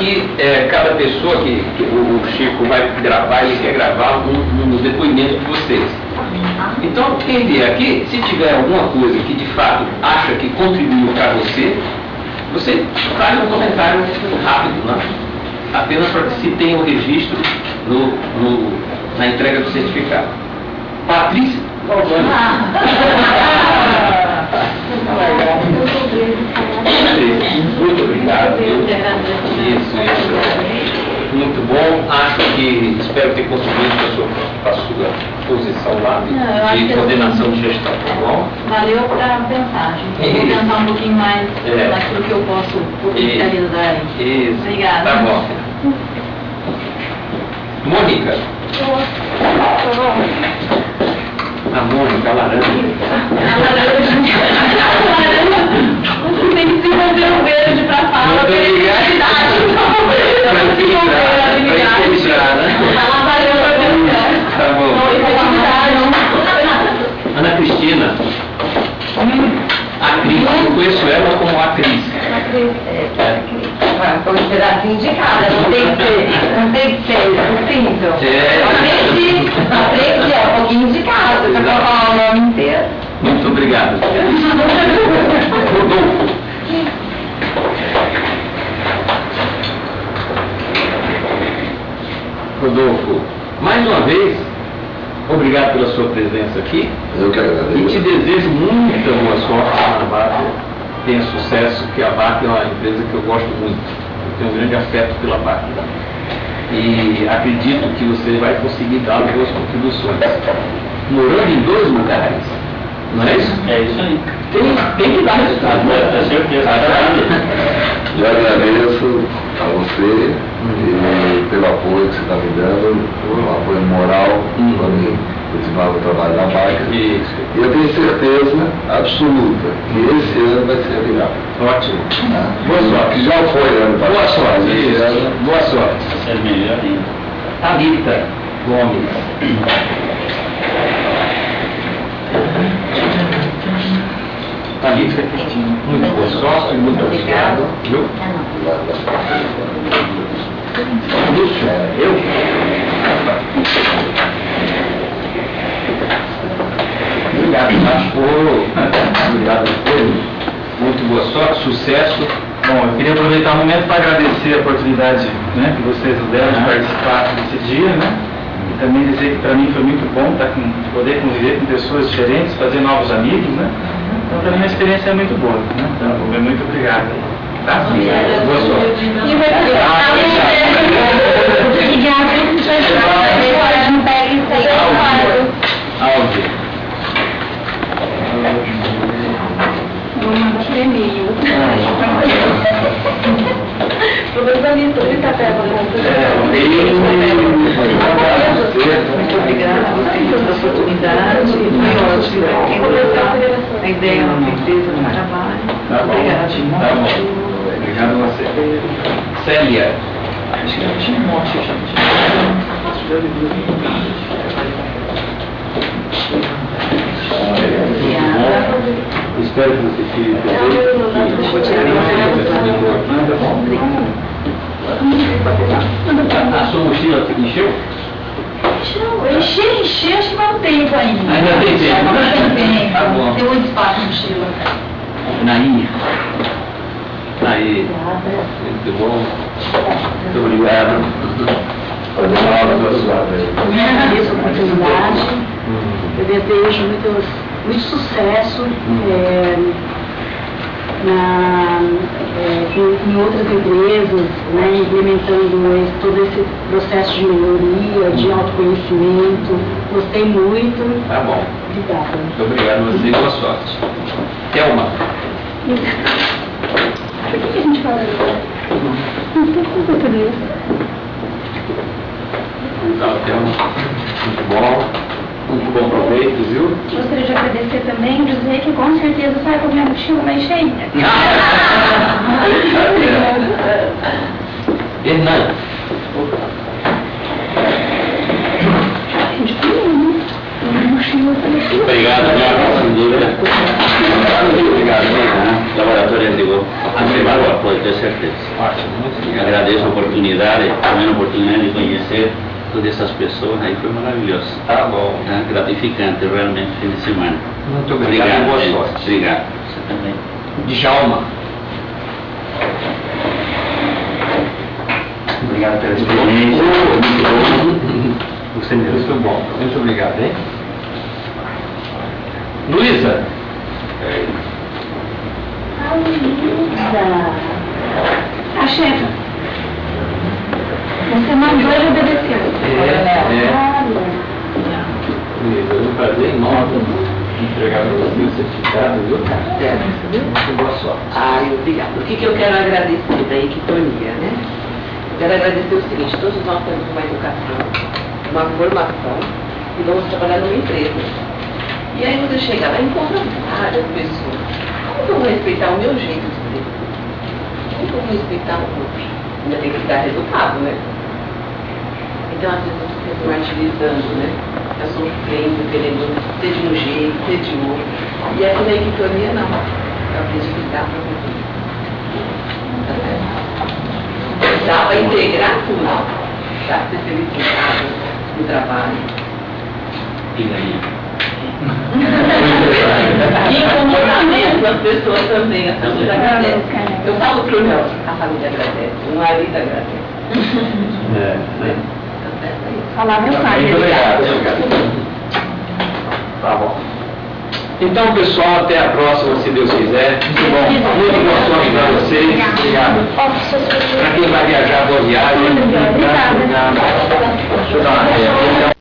aqui, cada pessoa que o Chico vai gravar, ele quer gravar um depoimento de vocês. Então, quem vier aqui, se tiver alguma coisa que de fato acha que contribuiu para você, você faz um comentário rápido, né? Apenas para que se tenha o registro na entrega do certificado. Patrícia? Muito obrigado. Isso. Muito bom. Espero ter contribuído para a sua posição lá de coordenação de gestão, tá bom? Valeu para pensar, gente. Eu vou pensar um pouquinho mais naquilo que eu posso potencializar aí. Isso. Obrigada. Tá bom. Mônica. A Mônica, a laranja. Você tem que desenvolver um verde para falar. Muito obrigado. Tá bom. Ana Cristina. A Cris, eu conheço ela como a Cris. Foi um pedacinho de cada, não tem que ser possível. Aprendi, um pouquinho de cada, para falar o nome inteiro. Muito obrigado. Rodolfo. Rodolfo, mais uma vez, obrigado pela sua presença aqui. Eu que agradeço. E te desejo muita boa sorte na Abacre. Tenha sucesso, que a Abacre é uma empresa que eu gosto muito. Eu tenho um grande afeto pela Abacre. E acredito que você vai conseguir dar boas contribuições. Morando em 2 lugares, não é isso? É isso aí. Tem que dar resultado, né? Com certeza. Eu agradeço a você pelo apoio que você está me dando, um apoio moral para mim continuar o trabalho na marca. E eu tenho certeza absoluta que esse ano vai ser legal. Ótimo. Boa sorte. Que já foi ano passado. Boa sorte. Esse ano. Boa sorte. Vai ser melhor ainda. Thalita Gomes. Thalita, muito boa sorte, muito obrigado. Viu? Lúcio, eu? Obrigado, Marco. Obrigado a todos. Muito boa sorte, sucesso. Bom, eu queria aproveitar o momento para agradecer a oportunidade, né, que vocês nos deram de participar desse dia, né? E também dizer que para mim foi muito bom poder conviver com pessoas diferentes, fazer novos amigos, né? Então, para mim, a experiência é muito boa, né? Então, muito obrigado. Tá? Boa sorte. Áudio. Vou mandar por e-mail. Todas as listas de café para Muito obrigada a vocês pela oportunidade. Foi ótimo. A ideia é uma certeza do trabalho. Tá bom. Obrigada. Tá bom. Obrigado a você. Célia. Acho que eu tinha um monte de Espero que você fique a sua mochila encheu? Encher, acho que não tem tempo ainda. Ainda tem tempo, né? Não tem tempo. Tá bom. Tem muito espaço na mochila. Naí. Muito bom. Muito obrigado. Fazer uma aula da sua vez. Eu agradeço a oportunidade. Eu desejo muito sucesso em outras empresas, né, implementando todo esse processo de melhoria, de autoconhecimento. Gostei muito. Tá bom. Obrigada. Muito obrigado a você e boa sorte. Thelma. Por que a gente fala isso? Não sei como português. Tá, Thelma. Muito bom. Muito bom proveito, viu? Gostaria de agradecer também e dizer que com certeza sai com a minha mochila mais cheia. Hernan. Obrigado, minha conselheira. Obrigado, Laboratório Antigo. Agora, pode ter certeza. Ótimo. Agradeço a oportunidade, também a oportunidade de conhecer todas essas pessoas, aí foi maravilhoso. Tá bom. Gratificante, realmente, fim de semana. Muito obrigado e boa gente. sorte. Obrigado. Você também. Djalma. Obrigado pela experiência. Você mesmo. Muito bom. Muito obrigado, hein? Luísa. A Luísa. A chefa. Você mandou e obedeceu. Luísa, é um prazer enorme entregar para você o certificado, viu? Muito boa sorte. Ai, obrigada. O que eu quero agradecer da Equitonia, né? Eu quero agradecer o seguinte, todos nós temos uma educação, uma formação e vamos trabalhar numa empresa. E aí você chega lá e encontra várias pessoas. Como que eu vou respeitar o meu jeito de ser? Como que eu vou respeitar o outro? Ainda tem que dar resultado, né? Então às vezes eu fico me martirizando, né? Eu sofrendo, querendo ser de um jeito, ser de outro. E aqui na Equitonia não. Eu acredito que dá para fazer. Tá certo? Dá para integrar tudo. Dá para ser feliz em casa, no trabalho. E ganhar. E comportamento, as pessoas também, as pessoas agradecem. Eu falo pro meu, a família agradece, o marido agradece. Tá certo aí? Palavra sai. Muito obrigado. Tá bom. Então, pessoal, até a próxima, se Deus quiser. Muito bom. Muita boa sorte para vocês. Obrigado. Para quem vai viajar, boa viagem. Obrigada. Deixa eu dar uma ré.